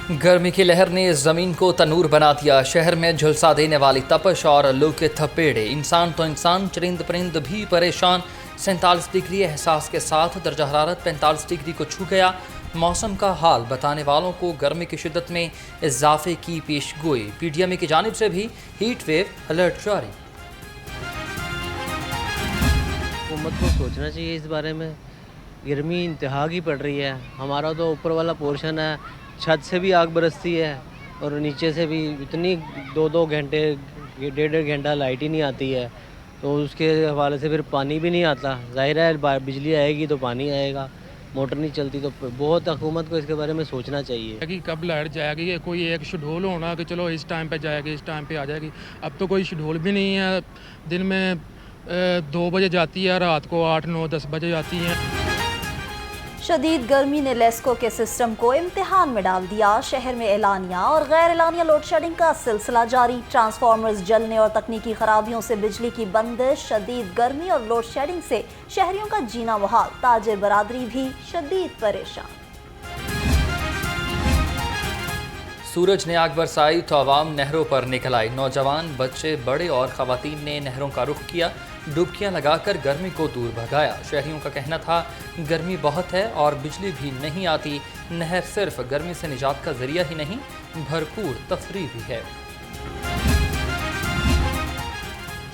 गर्मी की लहर ने ज़मीन को तनूर बना दिया। शहर में झुलसा देने वाली तपश और लू के थपेड़े, इंसान तो इंसान, चरिंद परिंद भी परेशान। 47 डिग्री एहसास के साथ दर्जा हरारत 45 डिग्री को छू गया। मौसम का हाल बताने वालों को गर्मी की शिद्दत में इजाफे की पेशगोई। PDMA की जानिब से भी हीट वेव अलर्ट जारी। हुकूमत को सोचना चाहिए इस बारे में। गर्मी इंतहा की पड़ रही है। हमारा तो ऊपर वाला पोर्शन है, छत से भी आग बरसती है और नीचे से भी इतनी 2-2 घंटे 1.5 घंटा लाइट ही नहीं आती है, तो उसके हवाले से फिर पानी भी नहीं आता। ज़ाहिर है बिजली आएगी तो पानी आएगा, मोटर नहीं चलती तो बहुत हुकूमत को इसके बारे में सोचना चाहिए कि कब लाइट जाएगी। कोई एक शेड्यूल होना कि चलो इस टाइम पे जाएगी, इस टाइम पे आ जाएगी। अब तो कोई शेड्यूल भी नहीं है। दिन में 2 बजे जाती है, रात को 8, 9, 10 बजे जाती हैं। शदीद गर्मी ने लेस्को के सिस्टम को इम्तिहान में डाल दिया। शहर में एलानिया और गैर एलानिया लोड शेडिंग का सिलसिला जारी। ट्रांसफार्मर्स जलने और तकनीकी खराबियों से बिजली की बंदिश। शदीद गर्मी और लोड शेडिंग से शहरियों का जीना मुहाल। ताजिर बरादरी भी शदीद परेशान। सूरज ने आग बरसाई तो आवाम नहरों पर निकल आई। नौजवान, बच्चे, बड़े और खवातीन ने नहरों का रुख किया। डुबकियां लगाकर गर्मी को दूर भगाया। शहरियों का कहना था गर्मी बहुत है और बिजली भी नहीं आती। नहर सिर्फ गर्मी से निजात का जरिया ही नहीं, भरपूर तफरीह भी है।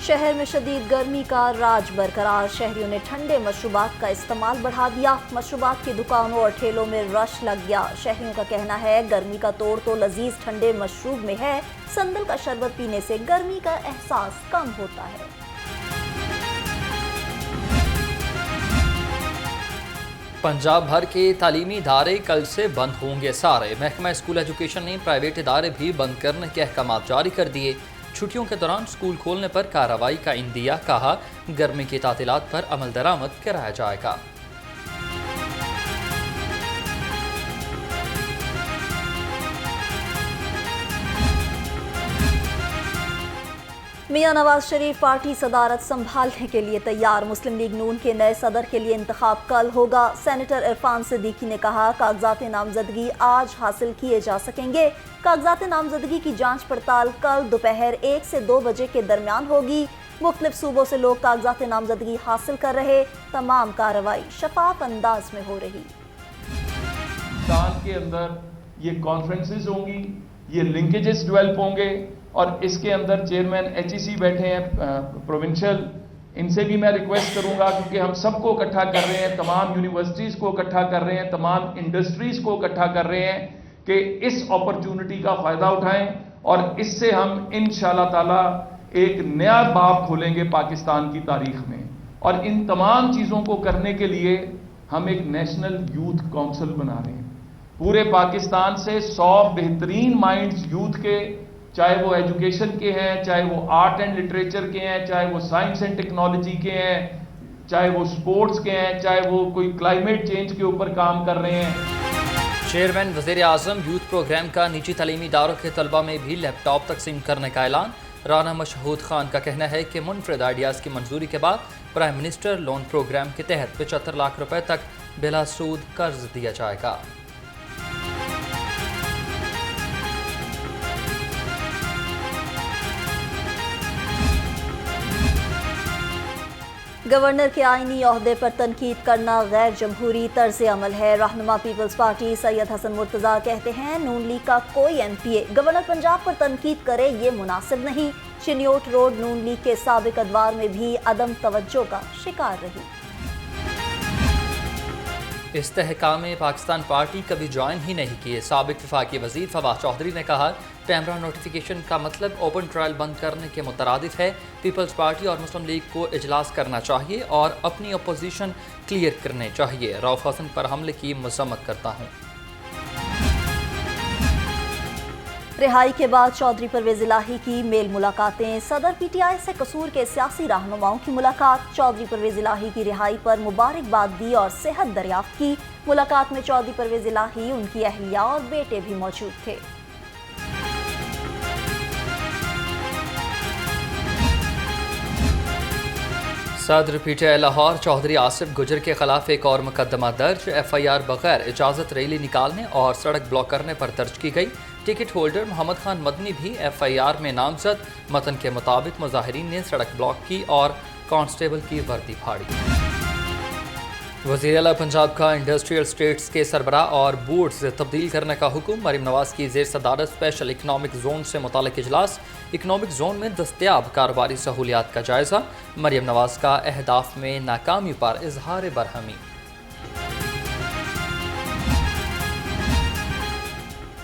शहर में शदीद गर्मी का राज बरकरार। शहरियों ने ठंडे मशरूबात का इस्तेमाल बढ़ा दिया। मशरूबात की दुकानों और ठेलों में रश लग गया। शहरियों का कहना है गर्मी का तोड़ तो लजीज ठंडे मशरूब में है। संदल का शरबत पीने से गर्मी का एहसास कम होता है। पंजाब भर के तालीमी इदारे कल से बंद होंगे सारे। महकमा स्कूल एजुकेशन ने प्राइवेट इदारे भी बंद करने के अहकाम जारी कर दिए। छुट्टियों के दौरान स्कूल खोलने पर कार्रवाई का इंदिया। कहा गर्मी की तातीलात पर अमल दरामद कराया जाएगा। मियां नवाज शरीफ पार्टी सदारत संभालने के लिए तैयार। मुस्लिम लीग नून के नए सदर के लिए इंतखाब कल होगा। सेनेटर इरफान सिद्दीकी ने कहा कागजात नामजदगी आज हासिल किए जा सकेंगे। कागजात नामजदगी की जांच पड़ताल कल दोपहर 1 से 2 बजे के दरमियान होगी। मुख्तलिफ सूबों से लोग कागजात नामजदगी हासिल कर रहे। तमाम कार्रवाई शफाफ अंदाज में हो रही। साल के अंदर ये कॉन्फ्रेंसेस होंगी, ये लिंकेजेस डेवलप होंगे और इसके अंदर चेयरमैन HEC बैठे हैं प्रोविंशियल, इनसे भी मैं रिक्वेस्ट करूंगा क्योंकि हम सबको इकट्ठा कर रहे हैं, तमाम यूनिवर्सिटीज़ को इकट्ठा कर रहे हैं, तमाम इंडस्ट्रीज़ को इकट्ठा कर रहे हैं कि इस अपॉर्चुनिटी का फ़ायदा उठाएं और इससे हम इंशाअल्लाह ताला एक नया बाब खोलेंगे पाकिस्तान की तारीख में। और इन तमाम चीज़ों को करने के लिए हम एक नेशनल यूथ काउंसिल बना रहे हैं। पूरे पाकिस्तान से 100 बेहतरीन माइंड्स यूथ के, चाहे वो एजुकेशन के हैं, चाहे वो आर्ट एंड लिटरेचर के हैं, चाहे वो साइंस एंड टेक्नोलॉजी के हैं, चाहे वो स्पोर्ट्स के हैं, चाहे वो कोई क्लाइमेट चेंज के ऊपर काम कर रहे हैं। चेयरमैन वज़ीर-ए-आज़म यूथ प्रोग्राम का निजी तालीमी इदारों के तलबा में भी लैपटॉप तकसीम करने का ऐलान। राना मशहूद खान का कहना है कि मुनफरद आइडियाज़ की मंजूरी के बाद प्राइम मिनिस्टर लोन प्रोग्राम के तहत 75 लाख रुपए तक बिला सूद कर्ज दिया जाएगा। गवर्नर के आईनी ओहदे पर तनकीद करना गैर जमहूरी तर्ज अमल है। रहनुमा पीपल्स पार्टी सैयद हसन मुर्तज़ा कहते हैं नून लीग का कोई MPA गवर्नर पंजाब पर तनकीद करे ये मुनासिब नहीं। चिन्योट रोड नून लीग के साबिक अदवार में भी अदम तवज्जो का शिकार रही। इस्तेहकाम पाकिस्तान पार्टी कभी ज्वाइन ही नहीं किए। साबिक वफाकी वजीर फवाद चौधरी ने कहा पैमरा नोटिफिकेशन का मतलब ओपन ट्रायल बंद करने के मुतरादिफ है। पीपल्स पार्टी और मुस्लिम लीग को इजलास करना चाहिए और अपनी अपोजिशन क्लियर करनी चाहिए। रऊफ हसन पर हमले की मजम्मत करता हूँ। रिहाई के बाद चौधरी परवेज इलाही की मेल मुलाकातें। सदर PTI से कसूर के सियासी रहनुमाओं की मुलाकात। चौधरी परवेज इलाही की रिहाई पर मुबारकबाद दी और सेहत दरियाफ्त की। मुलाकात में चौधरी परवेज इलाही, उनकी अहलिया और बेटे भी मौजूद थे। सदर पीटीआई लाहौर चौधरी आसिफ गुजर के खिलाफ एक और मुकदमा दर्ज। FIR बगैर इजाज़त रैली निकालने और सड़क ब्लॉक करने पर दर्ज की गई। टिकट होल्डर मोहम्मद खान मदनी भी FIR में नामजद। मतन के मुताबिक मुजाहिरीन ने सड़क ब्लॉक की और कांस्टेबल की वर्दी फाड़ी। वज़ीर आला पंजाब का इंडस्ट्रियल स्टेट्स के सरबराह और बोर्ड्स तब्दील करने का हुक्म। मरीम नवाज की ज़ेर सदारत स्पेशल इकनॉमिक जोन से मुताल्लिक़ इजलास। इकनॉमिक जोन में दस्तयाब कारोबारी सहूलियात का जायज़ा। मरीम नवाज का अहदाफ में नाकामी पर इजहार बरहमी।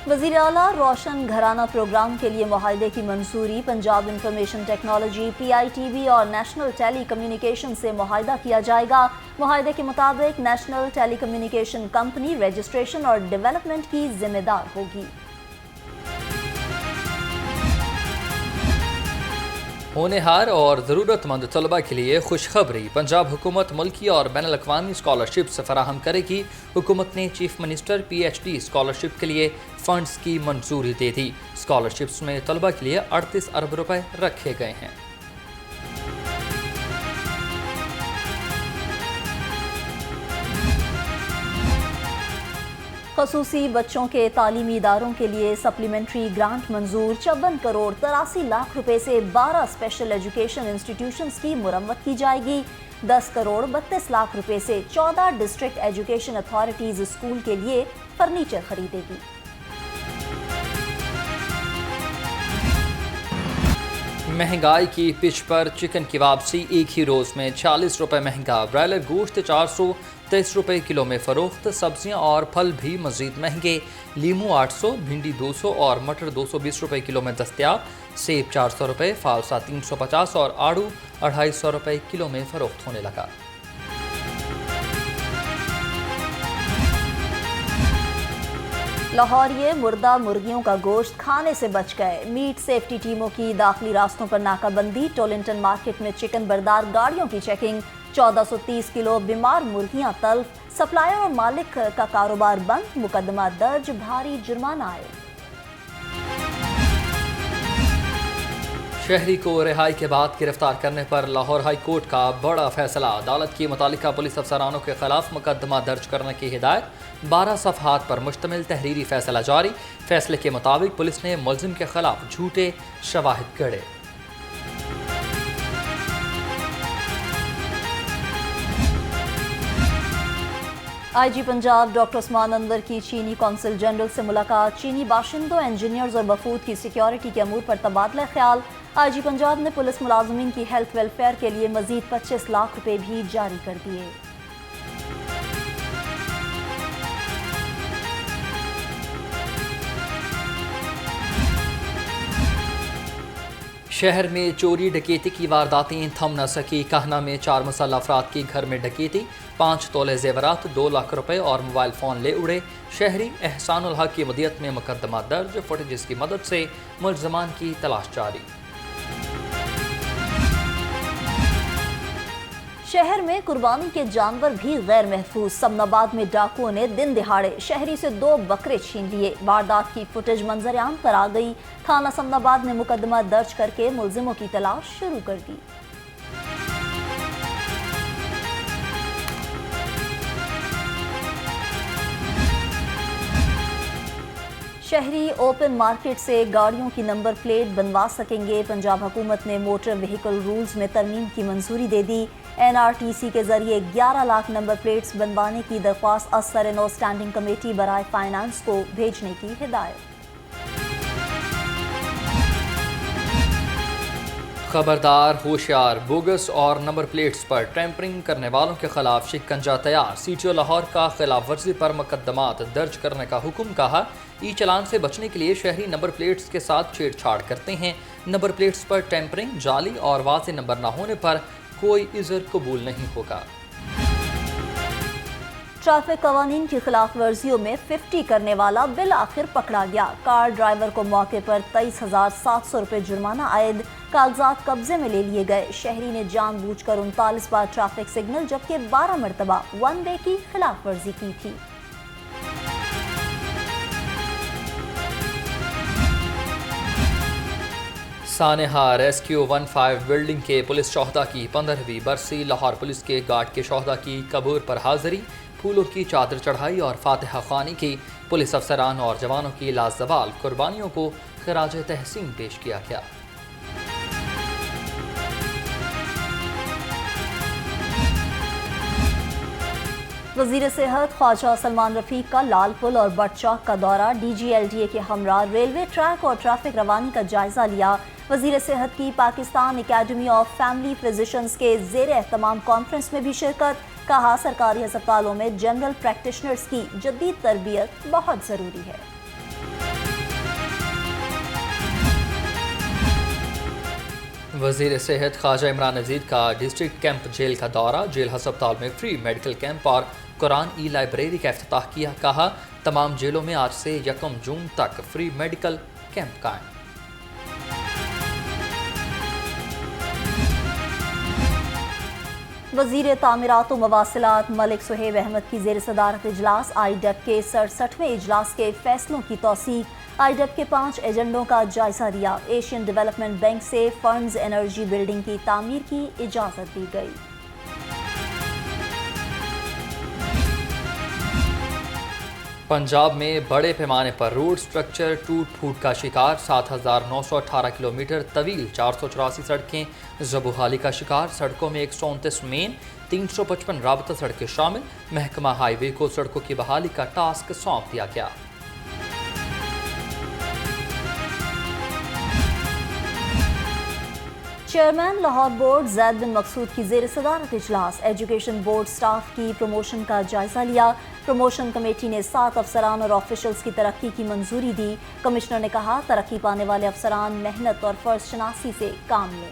वज़ीर आला रोशन घराना प्रोग्राम के लिए मुआहदे की मंजूरी। पंजाब इंफॉर्मेशन टेक्नोलॉजी, PITV और नेशनल टेली कम्युनिकेशन से मुआहदा किया जाएगा। मुआहदे के मुताबिक national telecommunication company registration और डेवलपमेंट की जिम्मेदार होगी। होनहार और ज़रूरतमंद तलबा के लिए खुशखबरी। पंजाब हुकूमत मुल्की और बैनुल अक़वामी स्कॉलरशिप्स फराहम करेगी। हुकूमत ने चीफ मिनिस्टर PhD स्कॉलरशिप के लिए फ़ंड्स की मंजूरी दे दी। स्कॉलरशिप्स में तलबा के लिए 38 अरब रुपए रखे गए हैं। खसूसी बच्चों के तालीमी इदारों के लिए सप्लीमेंट्री ग्रांट मंजूर। 54 करोड़ 83 लाख रुपए से 12 स्पेशल एजुकेशन इंस्टीट्यूशंस की मुरम्मत की जाएगी। 10 करोड़ 32 लाख रुपए से 14 डिस्ट्रिक्ट एजुकेशन अथॉरिटीज स्कूल के लिए फर्नीचर खरीदेगी। महंगाई की पिच पर चिकन की वापसी। एक ही रोज़ में 40 रुपए महंगा। ब्रायलर गोश्त 423 रुपए किलो में फ़रोख्त। सब्जियां और फल भी मज़ीद महंगे। लीमू 800, भिंडी 200 और मटर 220 रुपए किलो में दस्तयाब। सेब 400 रुपए, फालसा 350 और आड़ू 250 रुपए किलो में फ़रोख्त होने लगा। लाहौरिये मुर्दा मुर्गियों का गोश्त खाने से बच गए। मीट सेफ्टी टीमों की दाखिली रास्तों पर नाकाबंदी। टोलिंटन मार्केट में चिकन बरदार गाड़ियों की चेकिंग। 1430 किलो बीमार मुर्गियां तल्फ। सप्लायर और मालिक का कारोबार बंद। मुकदमा दर्ज, भारी जुर्माना आए। शहरी को रिहाई के बाद गिरफ्तार करने पर लाहौर हाई कोर्ट का बड़ा फैसला। अदालत की मुतालिका पुलिस अफसरानों के खिलाफ मुकदमा दर्ज करने की हिदायत। 12 सफ़हात पर मुश्तमिल तहरीरी फैसला जारी। फैसले के मुताबिक पुलिस ने मुलजिम के खिलाफ झूठे शवाहिद गढ़े। IG पंजाब डॉक्टर उस्मान अनवर की चीनी कौंसिल जनरल से मुलाकात। चीनी बाशिंदों, इंजीनियर्स और वफूद की सिक्योरिटी के अमूर पर तबादला ख्याल। IG पंजाब ने पुलिस मुलाजमीन की हेल्थ वेलफेयर के लिए मजीद 25 लाख रुपए भी जारी कर दिए। शहर में चोरी डकैती की वारदातें थम न सकी। कहना में 4 मुसल्लह अफराद की घर में डकैती। 5 तोले जेवरात, 2 लाख रुपए और मोबाइल फ़ोन ले उड़े। शहरी एहसानुल हक की मदियत में मुकदमा दर्ज। फुटेज की मदद से मुलजमान की तलाश जारी। शहर में कुर्बानी के जानवर भी गैर महफूज। समनाबाद में डाकुओं ने दिन दिहाड़े शहरी से 2 बकरे छीन लिए। वारदात की फुटेज मंजर आम पर आ गई। थाना समनाबाद ने मुकदमा दर्ज करके मुलजिमों की तलाश शुरू कर दी। शहरी ओपन मार्केट से गाड़ियों की नंबर प्लेट बनवा सकेंगे। पंजाब हुकूमत ने मोटर व्हीकल रूल्स में तरमीम की मंजूरी दे दी। NRTC के जरिए 11 लाख नंबर प्लेट्स बनवाने की दरख्वास्त असर नो स्टैंडिंग कमेटी बराए फाइनेंस को भेजने की हिदायत। खबरदार, होशियार, बोगस और नंबर प्लेट्स पर टैंपरिंग करने वालों के खिलाफ शिकंजा तैयार। CTO लाहौर का खिलाफ वर्जी पर मुकदमात दर्ज करने का हुक्म। कहा, ई चलान से बचने के लिए शहरी नंबर प्लेट्स के साथ छेड़छाड़ करते हैं। नंबर प्लेट्स पर टैंपरिंग, जाली और वाज़ेह नंबर न होने पर कोई इज़्र कबूल नहीं होगा। ट्रैफिक कवानीन की खिलाफ वर्जियों में 50 करने वाला बिल आखिर पकड़ा गया। कार ड्राइवर को मौके पर 23,700 रुपये जुर्माना आयद। कागजात कब्जे में ले लिए गए। शहरी ने जानबूझकर 39 बार ट्रैफिक सिग्नल जबकि 12 मरतबा 1 वे की खिलाफ वर्जी की थी। سانحہ ریسکیو 15 بلڈنگ کے پولیس شہدا کی 15ویں برسی لاہور پولیس کے گارڈ کے شہدا کی قبر پر حاضری، پھولوں کی چادر چڑھائی اور فاتحہ خوانی کی۔ پولیس افسران اور جوانوں کی لازوال قربانیوں کو خراج تحسین پیش کیا گیا۔ وزیر صحت خواجہ سلمان رفیق کا لال پل اور بٹ چوک کا دورہ، D G L D A کے ہمراہ ریلوے ٹریک اور ٹریفک روانی کا جائزہ لیا۔ وزیر صحت کی Pakistan academy of family physicians کے زیر اہتمام کانفرنس میں بھی شرکت، کہا سرکاری ہسپتالوں میں جنرل پریکٹیشنرز کی جدید تربیت بہت ضروری ہے۔ وزیر صحت خواجہ عمران نذیر کا ڈسٹرکٹ کیمپ جیل کا دورہ، جیل ہسپتال میں فری میڈیکل کیمپ اور قرآن ای لائبریری کا افتتاح کیا، کہا تمام جیلوں میں آج سے 1 جون تک فری میڈیکل کیمپ قائم۔ وزیر تعمیرات و مواصلات ملک صہیب احمد کی زیر صدارت اجلاس، آئی ڈیب کے 67ویں اجلاس کے فیصلوں کی توثیق۔ آئی ڈیب کے 5 ایجنڈوں کا جائزہ لیا۔ ایشین ڈیولپمنٹ بینک سے فرنز انرجی بلڈنگ کی تعمیر کی اجازت دی گئی۔ پنجاب میں بڑے پیمانے پر روڈ سٹرکچر ٹوٹ پھوٹ کا شکار، 7918 کلومیٹر طویل 484 سڑکیں زبوحالی کا شکار۔ سڑکوں میں 129 مین، 355 رابطہ سڑکیں شامل۔ محکمہ ہائی وے کو سڑکوں کی بحالی کا ٹاسک سونپ دیا گیا۔ چیئرمین لاہور بورڈ زید بن مقصود کی زیر صدارت اجلاس، ایجوکیشن بورڈ سٹاف کی پروموشن کا جائزہ لیا۔ پروموشن کمیٹی نے 7 افسران اور آفیشلز کی ترقی کی منظوری دی۔ کمشنر نے کہا ترقی پانے والے افسران محنت اور فرض شناسی سے کام لیں۔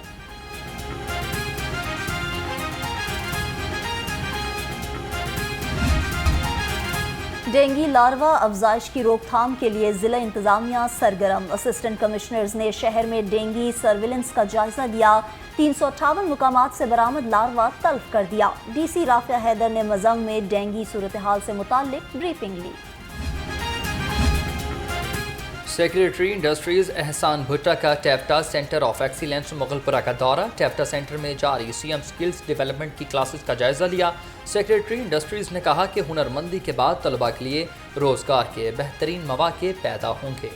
ڈینگی لاروا افزائش کی روک تھام کے لیے ضلع انتظامیہ سرگرم، اسسٹنٹ کمشنرز نے شہر میں ڈینگی سرویلنس کا جائزہ لیا۔ 358 مقامات سے برآمد لاروا تلف کر دیا۔ ڈی سی رافع حیدر نے مزنگ میں ڈینگی صورتحال سے متعلق بریفنگ لی۔ سیکریٹری انڈسٹریز احسان بھٹا کا ٹیپٹا سینٹر آف ایکسیلنس مغل پورہ کا دورہ، ٹیپٹا سینٹر میں جاری سی ایم سکلز ڈیولپمنٹ کی کلاسز کا جائزہ لیا۔ سیکریٹری انڈسٹریز نے کہا کہ ہنر مندی کے بعد طلباء کے لیے روزگار کے بہترین مواقع پیدا ہوں گے۔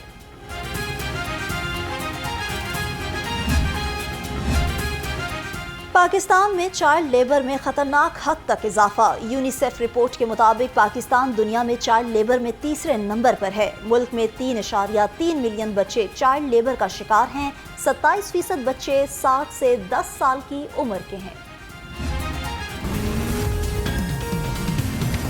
پاکستان میں چائلڈ لیبر میں خطرناک حد تک اضافہ، یونیسیف رپورٹ کے مطابق پاکستان دنیا میں چائلڈ لیبر میں تیسرے نمبر پر ہے۔ ملک میں 3.3 ملین بچے چائلڈ لیبر کا شکار ہیں، 27% بچے 7 سے 10 سال کی عمر کے ہیں۔